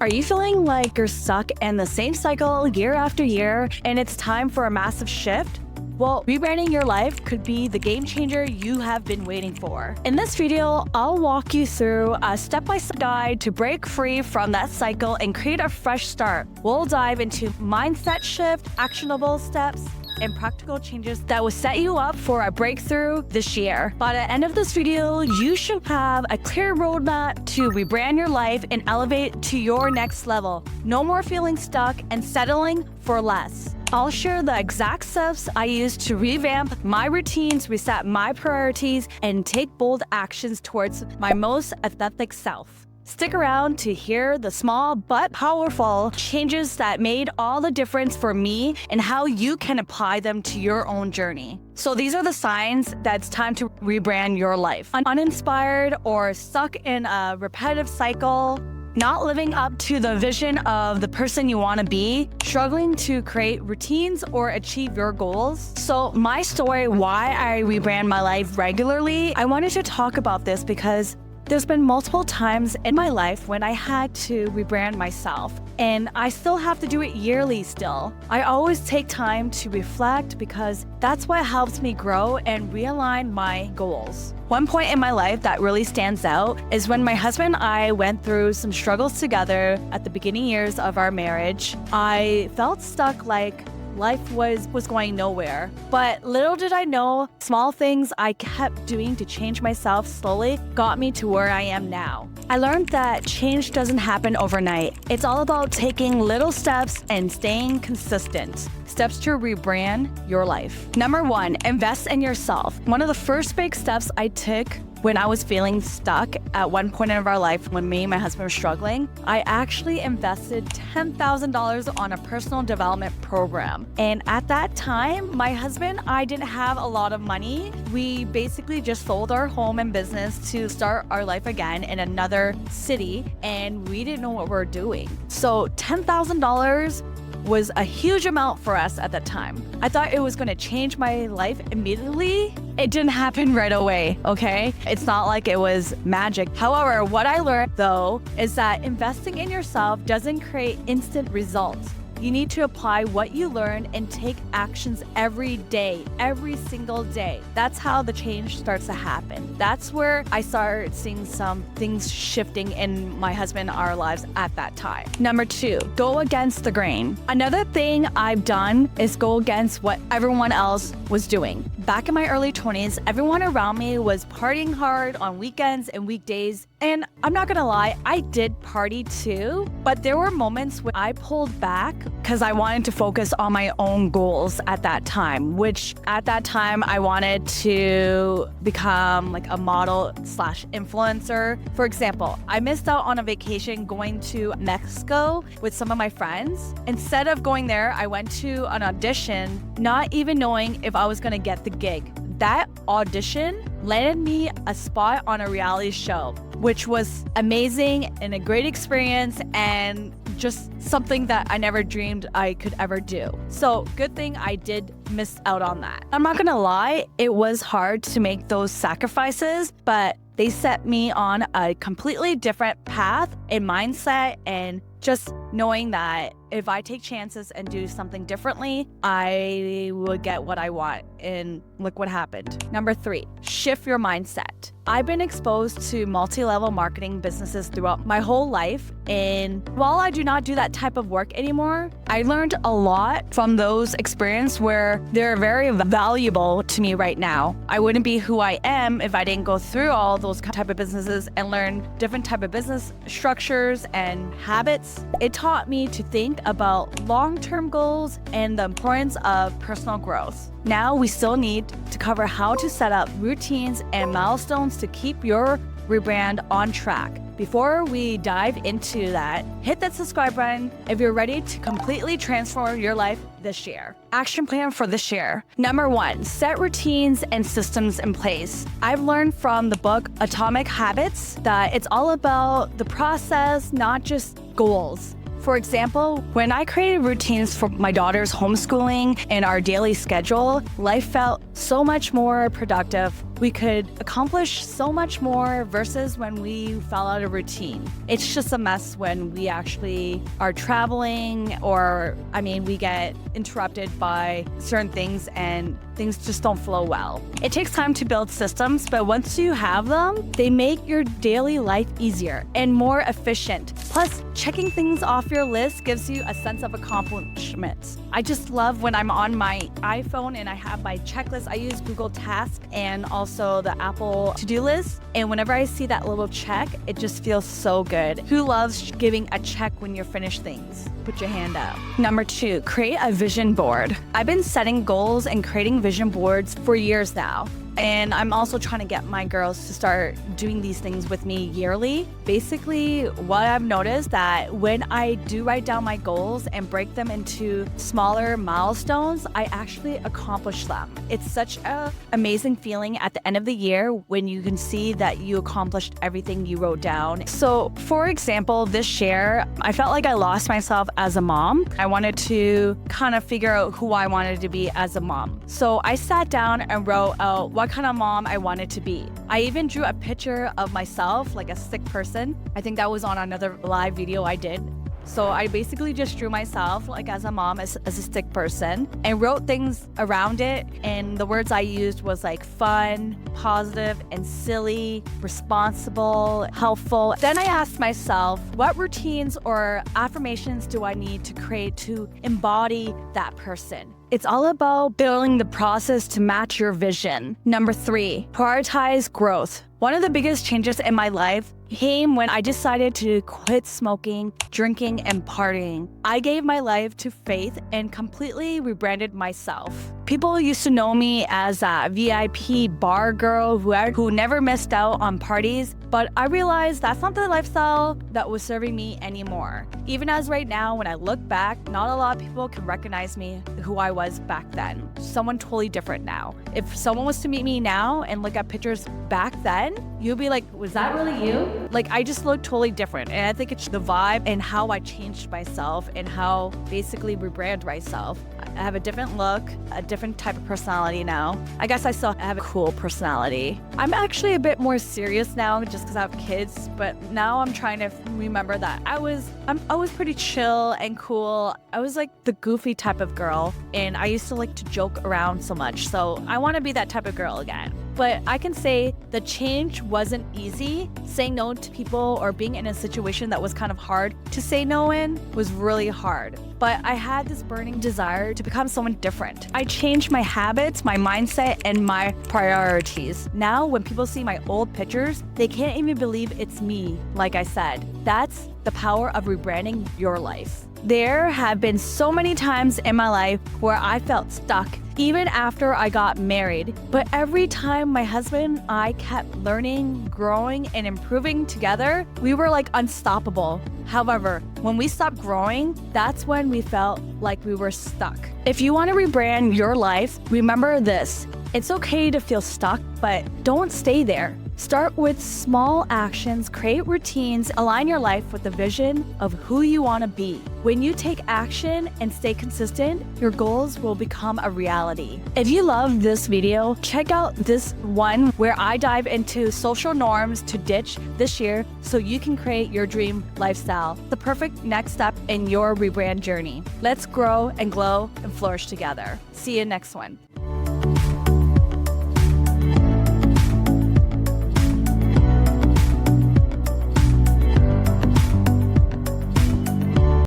Are you feeling like you're stuck in the same cycle year after year and it's time for a massive shift? Well, rebranding your life could be the game changer you have been waiting for. In this video, I'll walk you through a step-by-step guide to break free from that cycle and create a fresh start. We'll dive into mindset shift, actionable steps, and practical changes that will set you up for a breakthrough this year. By the end of this video, you should have a clear roadmap to rebrand your life and elevate to your next level. No more feeling stuck and settling for less. I'll share the exact steps I use to revamp my routines, reset my priorities, and take bold actions towards my most authentic self. Stick around to hear the small but powerful changes that made all the difference for me and how you can apply them to your own journey. So these are the signs that it's time to rebrand your life. Uninspired or stuck in a repetitive cycle, not living up to the vision of the person you want to be, struggling to create routines or achieve your goals. So my story, why I rebrand my life regularly, I wanted to talk about this because there's been multiple times in my life when I had to rebrand myself, and I still have to do it yearly still. I always take time to reflect because that's what helps me grow and realign my goals. One point in my life that really stands out is when my husband and I went through some struggles together at the beginning years of our marriage. I felt stuck, like life was going nowhere. But little did I know, small things I kept doing to change myself slowly got me to where I am now. I learned that change doesn't happen overnight. It's all about taking little steps and staying consistent. Steps to rebrand your life. Number 1, invest in yourself. One of the first big steps I took when I was feeling stuck at one point in our life when me and my husband were struggling, I actually invested $10,000 on a personal development program. And at that time, my husband and I didn't have a lot of money. We basically just sold our home and business to start our life again in another city, and we didn't know what we were doing. So $10,000 was a huge amount for us at that time. I thought it was going to change my life immediately. It didn't happen right away, okay? It's not like it was magic. However, what I learned though is that investing in yourself doesn't create instant results. You need to apply what you learn and take actions every day, every single day. That's how the change starts to happen. That's where I started seeing some things shifting in my husband and our lives at that time. Number 2, go against the grain. Another thing I've done is go against what everyone else was doing. Back in my early 20s, everyone around me was partying hard on weekends and weekdays. And I'm not gonna lie, I did party too, but there were moments when I pulled back because I wanted to focus on my own goals at that time, which at that time I wanted to become like a model / influencer. For example, I missed out on a vacation going to Mexico with some of my friends. Instead of going there, I went to an audition, not even knowing if I was gonna get the gig. That audition landed me a spot on a reality show, which was amazing and a great experience and just something that I never dreamed I could ever do. So good thing I did miss out on that. I'm not gonna lie, it was hard to make those sacrifices, but they set me on a completely different path and mindset, and just knowing that if I take chances and do something differently, I will get what I want. And look what happened. Number 3, shift your mindset. I've been exposed to multi-level marketing businesses throughout my whole life. And while I do not do that type of work anymore, I learned a lot from those experiences where they're very valuable to me right now. I wouldn't be who I am if I didn't go through all those type of businesses and learn different type of business structures and habits. It taught me to think about long-term goals and the importance of personal growth. Now we still need to cover how to set up routines and milestones to keep your rebrand on track. Before we dive into that, hit that subscribe button if you're ready to completely transform your life this year. Action plan for this year. Number 1, set routines and systems in place. I've learned from the book Atomic Habits that it's all about the process, not just goals. For example, when I created routines for my daughter's homeschooling and our daily schedule, life felt so much more productive we could accomplish so much more versus when we fell out of routine. It's just a mess when we actually are traveling or, we get interrupted by certain things and things just don't flow well. It takes time to build systems, but once you have them, they make your daily life easier and more efficient. Plus, checking things off your list gives you a sense of accomplishment. I just love when I'm on my iPhone and I have my checklist. I use Google Tasks and also the Apple to-do list. And whenever I see that little check, it just feels so good. Who loves giving a check when you're finished things? Put your hand up. Number 2, create a vision board. I've been setting goals and creating vision boards for years now. And I'm also trying to get my girls to start doing these things with me yearly. Basically, what I've noticed that when I do write down my goals and break them into smaller milestones, I actually accomplish them. It's such an amazing feeling at the end of the year when you can see that you accomplished everything you wrote down. So, for example, this year, I felt like I lost myself as a mom. I wanted to kind of figure out who I wanted to be as a mom. So I sat down and wrote out what kind of mom I wanted to be. I even drew a picture of myself, like a sick person. I think that was on another live video I did. So I basically just drew myself like as a mom, as a sick person, and wrote things around it. And the words I used was like fun, positive, and silly, responsible, helpful. Then I asked myself, what routines or affirmations do I need to create to embody that person? It's all about building the process to match your vision. Number 3, prioritize growth. One of the biggest changes in my life came when I decided to quit smoking, drinking, and partying. I gave my life to faith and completely rebranded myself. People used to know me as a VIP bar girl who never missed out on parties, but I realized that's not the lifestyle that was serving me anymore. Even as right now, when I look back, not a lot of people can recognize me who I was back then. Someone totally different now. If someone was to meet me now and look at pictures back then, you'll be like, was that really you? Like, I just look totally different. And I think it's the vibe and how I changed myself and how basically rebrand myself. I have a different look, a different type of personality now. I guess I still have a cool personality. I'm actually a bit more serious now just because I have kids, but now I'm trying to remember that I was pretty chill and cool. I was like the goofy type of girl, and I used to like to joke around so much. So I want to be that type of girl again. But I can say the change wasn't easy. Saying no to people or being in a situation that was kind of hard to say no in was really hard. But I had this burning desire to become someone different. I changed my habits, my mindset, and my priorities. Now, when people see my old pictures, they can't even believe it's me, like I said. That's the power of rebranding your life. There have been so many times in my life where I felt stuck, even after I got married. But every time my husband and I kept learning, growing, and improving together, we were like unstoppable. However, when we stopped growing, that's when we felt like we were stuck. If you want to rebrand your life, remember this. It's okay to feel stuck, but don't stay there. Start with small actions, create routines, align your life with the vision of who you want to be. When you take action and stay consistent, your goals will become a reality. If you love this video, check out this one where I dive into social norms to ditch this year so you can create your dream lifestyle, the perfect next step in your rebrand journey. Let's grow and glow and flourish together. See you next one.